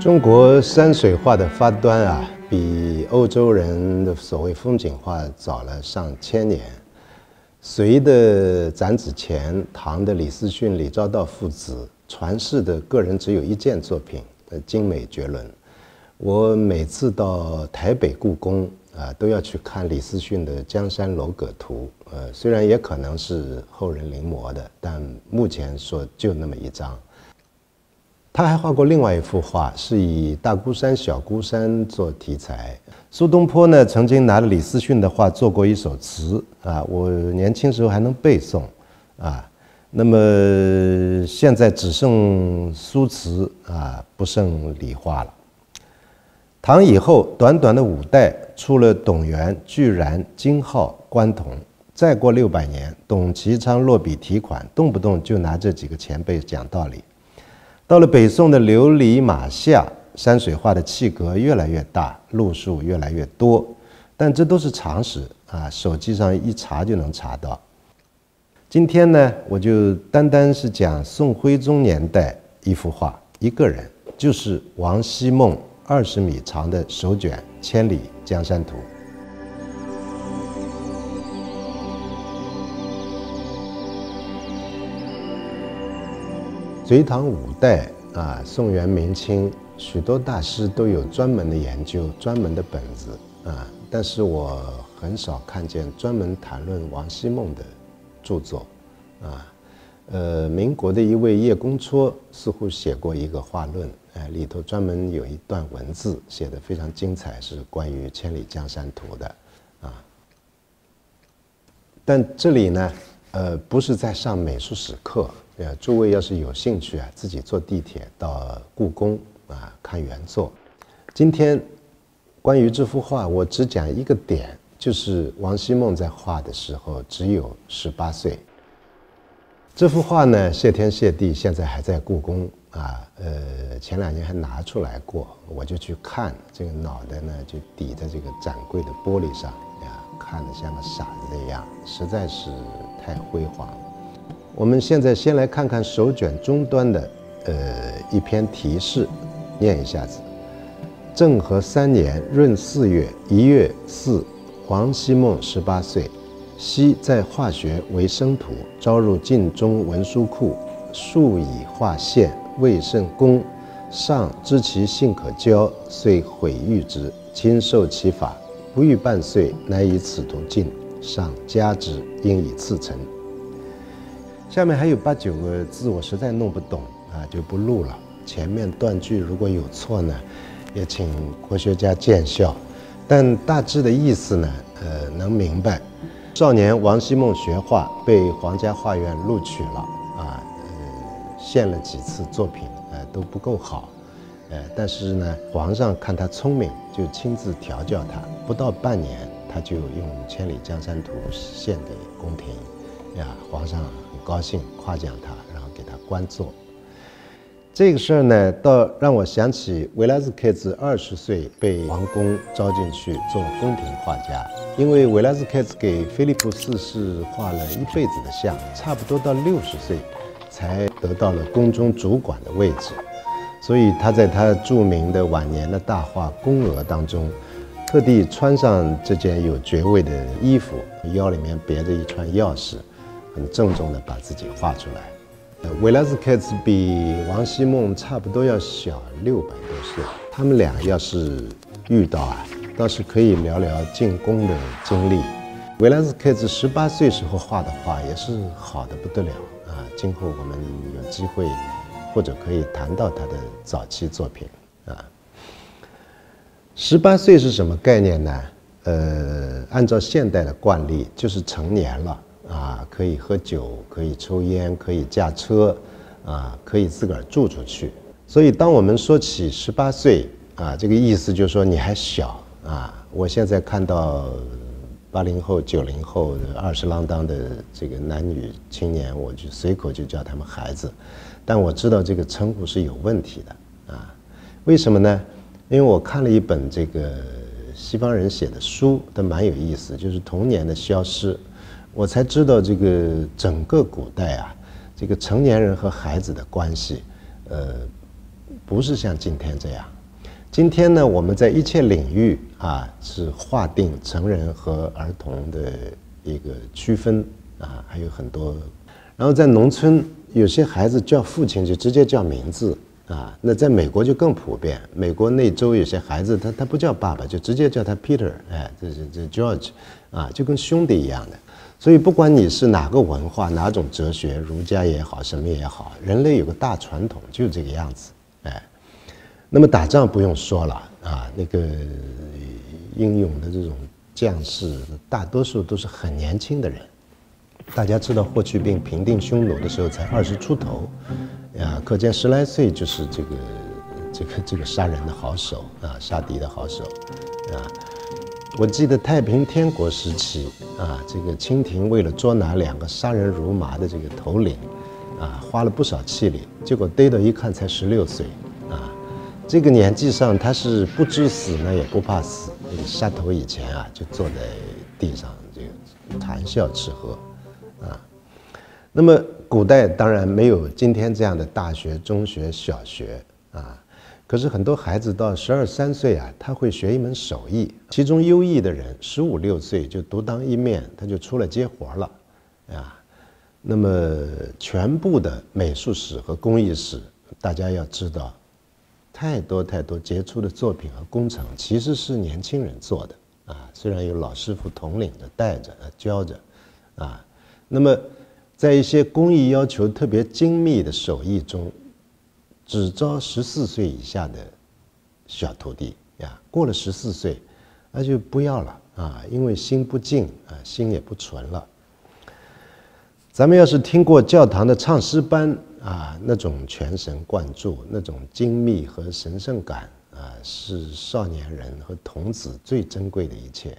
中国山水画的发端啊，比欧洲人的所谓风景画早了上千年。隋的展子虔、唐的李思训、李昭道父子传世的个人只有一件作品，精美绝伦。我每次到台北故宫啊，都要去看李思训的《江山楼阁图》。虽然也可能是后人临摹的，但目前说就那么一张。他还画过另外一幅画，是以大孤山、小孤山做题材。苏东坡呢，曾经拿了李思训的画做过一首词啊，我年轻时候还能背诵啊。那么现在只剩苏词啊，不剩李画了。唐以后，短短的5代，出了董源、巨然、金浩、关同。再过600年，董其昌落笔题款，动不动就拿这几个前辈讲道理。到了北宋的琉璃马下，山水画的气格越来越大，路数越来越多，但这都是常识啊，手机上一查就能查到。今天呢，我就单单是讲宋徽宗年代一幅画，一个人，就是王希孟20米长的手卷《千里江山图》。隋唐5代啊，宋元明清，许多大师都有专门的研究、专门的本子啊，但是我很少看见专门谈论王希孟的著作啊。民国的一位叶公绰似乎写过一个画论，里头专门有一段文字写得非常精彩，是关于《千里江山图》的啊。但这里呢，不是在上美术史课。诸位要是有兴趣啊，自己坐地铁到故宫啊看原作。今天关于这幅画，我只讲一个点，就是王希孟在画的时候只有18岁。这幅画呢，谢天谢地，现在还在故宫啊。前2年还拿出来过，我就去看，这个脑袋呢就抵在这个展柜的玻璃上呀，看得像个傻子一样，实在是太辉煌了。我们现在先来看看手卷终端的一篇题示，念一下子：政和3年闰4月1月4，王希孟18岁，昔在化学为生徒，招入晋中文书库，数以画献，未甚功。上知其性可教，遂毁誉之，亲授其法，不逾半岁，乃以此图进，上加之，应以赐臣。下面还有8、9个字，我实在弄不懂啊，就不录了。前面断句如果有错呢，也请国学家见笑。但大致的意思呢，能明白。少年王希孟学画，被皇家画院录取了啊，献了几次作品，都不够好，但是呢，皇上看他聪明，就亲自调教他。不到半年，他就用《千里江山图》献给宫廷，呀，皇上高兴，夸奖他，然后给他官做。这个事儿呢，倒让我想起维拉斯凯兹20岁被皇宫招进去做宫廷画家，因为维拉斯凯兹给菲利普4世画了一辈子的像，差不多到60岁才得到了宫中主管的位置，所以他在他著名的晚年的大画《宫娥》当中，特地穿上这件有爵位的衣服，腰里面别着一串钥匙，很郑重地把自己画出来。维拉斯凯兹比王希孟差不多要小600多岁，他们俩要是遇到啊，倒是可以聊聊进宫的经历。维拉斯凯兹18岁时候画的画也是好的不得了啊，今后我们有机会或者可以谈到他的早期作品啊。18岁是什么概念呢？按照现代的惯例，就是成年了。啊，可以喝酒，可以抽烟，可以驾车，啊，可以自个儿住出去。所以，当我们说起18岁啊，这个意思就是说你还小啊。我现在看到80后、90后的20郎当的这个男女青年，我就随口就叫他们孩子，但我知道这个称呼是有问题的啊。为什么呢？因为我看了一本这个西方人写的书，都蛮有意思，就是童年的消失。我才知道这个整个古代啊，这个成年人和孩子的关系，不是像今天这样。今天呢，我们在一切领域是划定成人和儿童的一个区分还有很多。然后在农村，有些孩子叫父亲就直接叫名字那在美国就更普遍。美国那州有些孩子他不叫爸爸，就直接叫他 Peter， 这 George 就跟兄弟一样的。所以不管你是哪个文化、哪种哲学，儒家也好，什么也好，人类有个大传统就是这个样子。那么打仗不用说了那个英勇的这种将士，大多数都是很年轻的人。大家知道霍去病平定匈奴的时候才20出头，可见10来岁就是这个杀人的好手杀敌的好手我记得太平天国时期这个清廷为了捉拿2个杀人如麻的这个头领花了不少气力，结果逮到一看才16岁这个年纪上他是不知死呢也不怕死，那个杀头以前就坐在地上这个谈笑吃喝那么古代当然没有今天这样的大学、中学、小学可是很多孩子到12、13岁他会学一门手艺，其中优异的人15、16岁就独当一面，他就出来接活了那么全部的美术史和工艺史，大家要知道，太多杰出的作品和工程其实是年轻人做的虽然有老师傅统领着带着教着那么在一些工艺要求特别精密的手艺中，只招14岁以下的小徒弟过了14岁那就不要了因为心不静心也不纯了。咱们要是听过教堂的唱诗班那种全神贯注，那种精密和神圣感是少年人和童子最珍贵的一切。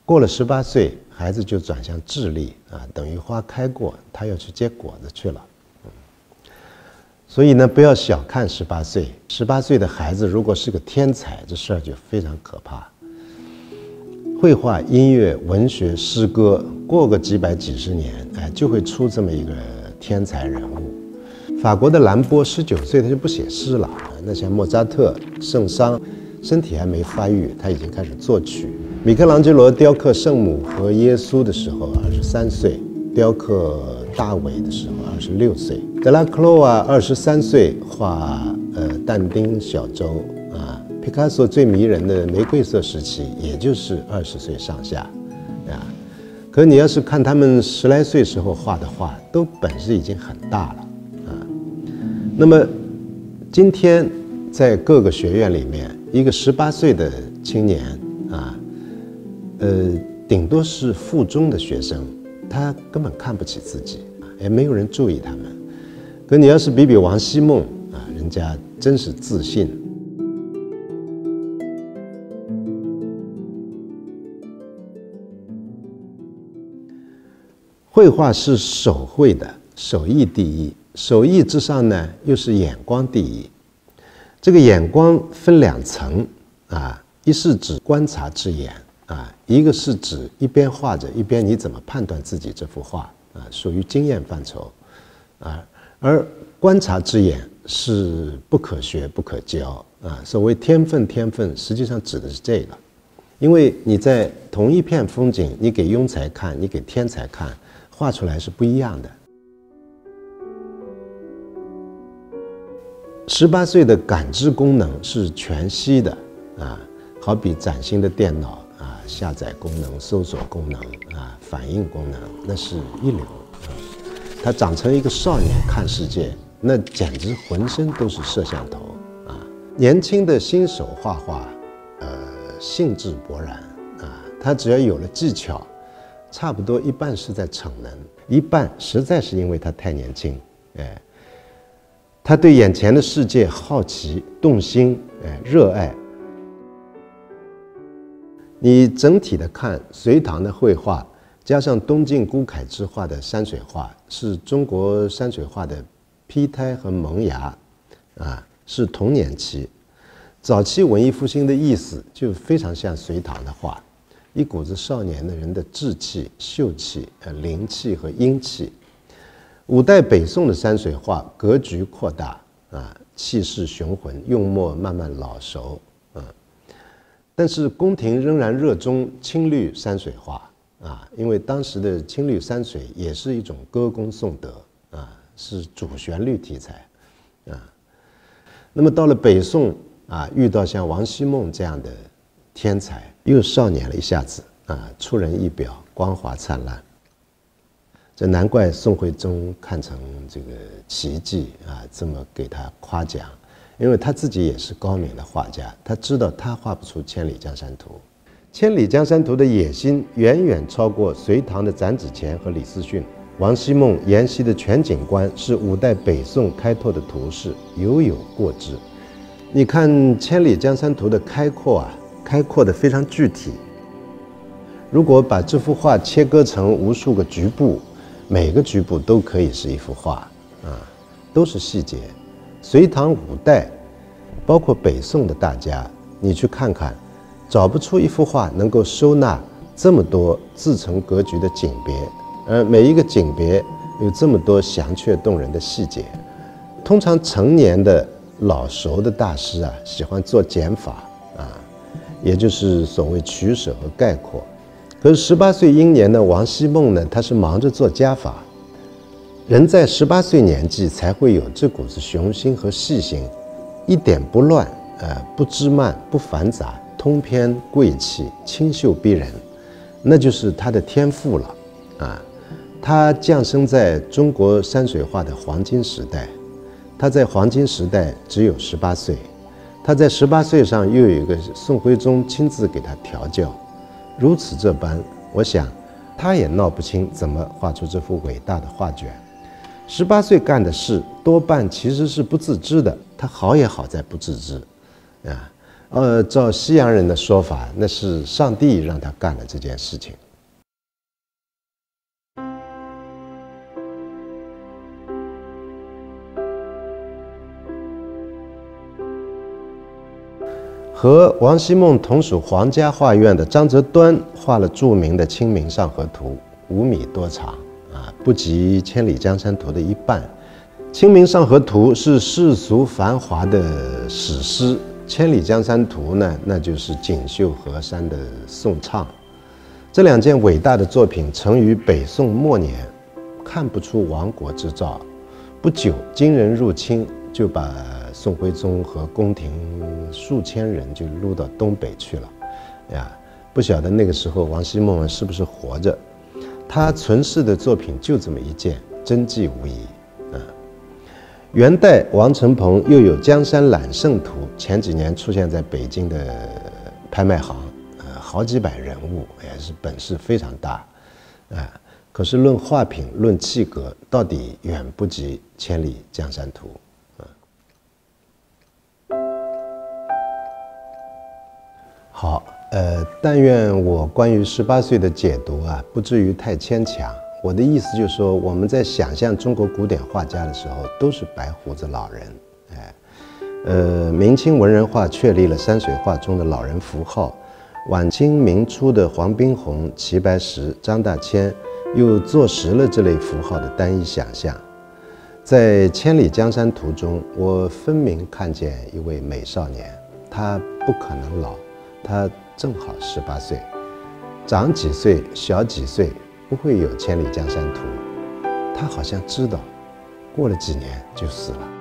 过了18岁，孩子就转向智力等于花开过，他要去结果子去了。所以呢，不要小看18岁，18岁的孩子如果是个天才，这事儿就非常可怕。绘画、音乐、文学、诗歌，过个几百几十年，就会出这么一个天才人物。法国的兰波19岁他就不写诗了，那像莫扎特、圣桑，身体还没发育，他已经开始作曲。米开朗基罗雕刻圣母和耶稣的时候23岁，雕刻大卫的时候26岁。德拉克洛瓦23岁画但丁小舟皮卡索最迷人的玫瑰色时期也就是20岁上下可你要是看他们10来岁时候画的画，都本事已经很大了那么今天在各个学院里面，一个18岁的青年顶多是附中的学生，他根本看不起自己也没有人注意他们。可你要是比王希孟人家真是自信。绘画是手绘的，手艺第一，手艺之上呢又是眼光第一。这个眼光分2层一是指观察之眼一个是指一边画着一边你怎么判断自己这幅画属于经验范畴而观察之眼是不可学不可教所谓天分实际上指的是这个。因为你在同一片风景，你给庸才看，你给天才看，画出来是不一样的。18岁的感知功能是全息的好比崭新的电脑下载功能、搜索功能反应功能，那是一流他长成一个少年看世界，那简直浑身都是摄像头年轻的新手画画兴致勃然他只要有了技巧，差不多一半是在逞能，一半实在是因为他太年轻他对眼前的世界好奇、动心、热爱。你整体的看隋唐的绘画，加上东晋顾恺之画的山水画，是中国山水画的胚胎和萌芽，是童年期。早期文艺复兴的意思就非常像隋唐的画，一股子少年的人的志气、秀气、灵气和英气。五代北宋的山水画格局扩大，气势雄浑，用墨慢慢老熟，但是宫廷仍然热衷青绿山水画，因为当时的青绿山水也是一种歌功颂德，是主旋律题材，那么到了北宋，遇到像王希孟这样的天才，又少年了一下子，出人意表，光华灿烂。这难怪宋徽宗看成这个奇迹，这么给他夸奖。因为他自己也是高明的画家，他知道他画不出《千里江山图》。《千里江山图》的野心远远超过隋唐的展子虔和李思训。王希孟沿袭的全景观是五代北宋开拓的图式，有过之。你看《千里江山图》的开阔，开阔的非常具体。如果把这幅画切割成无数个局部，每个局部都可以是一幅画，都是细节。隋唐五代，包括北宋的大家，你去看看，找不出一幅画能够收纳这么多自成格局的景别，每一个景别有这么多详确动人的细节。通常成年的老熟的大师喜欢做减法，也就是所谓取舍和概括。可是18岁英年的王希孟呢，他是忙着做加法。人在18岁年纪才会有这股子雄心和细心，一点不乱，不枝蔓，不繁杂，通篇贵气，清秀逼人，那就是他的天赋了，他降生在中国山水画的黄金时代，他在黄金时代只有18岁，他在18岁上又有一个宋徽宗亲自给他调教，如此这般，我想他也闹不清怎么画出这幅伟大的画卷。18岁干的事多半其实是不自知的，他好也好在不自知，照西洋人的说法，那是上帝让他干了这件事情。和王希孟同属皇家画院的张择端画了著名的《清明上河图》，5米多长。不及《千里江山图》的一半，《清明上河图》是世俗繁华的史诗，《千里江山图》呢，那就是锦绣河山的颂唱。这两件伟大的作品成于北宋末年，看不出亡国之兆。不久，金人入侵，就把宋徽宗和宫廷数千人就掳到东北去了。不晓得那个时候王希孟是不是活着？他存世的作品就这么一件，真迹无疑。元代王承鹏又有《江山揽胜图》，前几年出现在北京的拍卖行，好几百人物，也是本事非常大，可是论画品、论气格，到底远不及《千里江山图》。好。但愿我关于18岁的解读不至于太牵强。我的意思就是说，我们在想象中国古典画家的时候，都是白胡子老人。明清文人画确立了山水画中的老人符号，晚清明初的黄宾虹、齐白石、张大千又坐实了这类符号的单一想象。在《千里江山图》中，我分明看见一位美少年，他不可能老，他正好18岁，长几岁小几岁不会有《千里江山图》，他好像知道，过了几年就死了。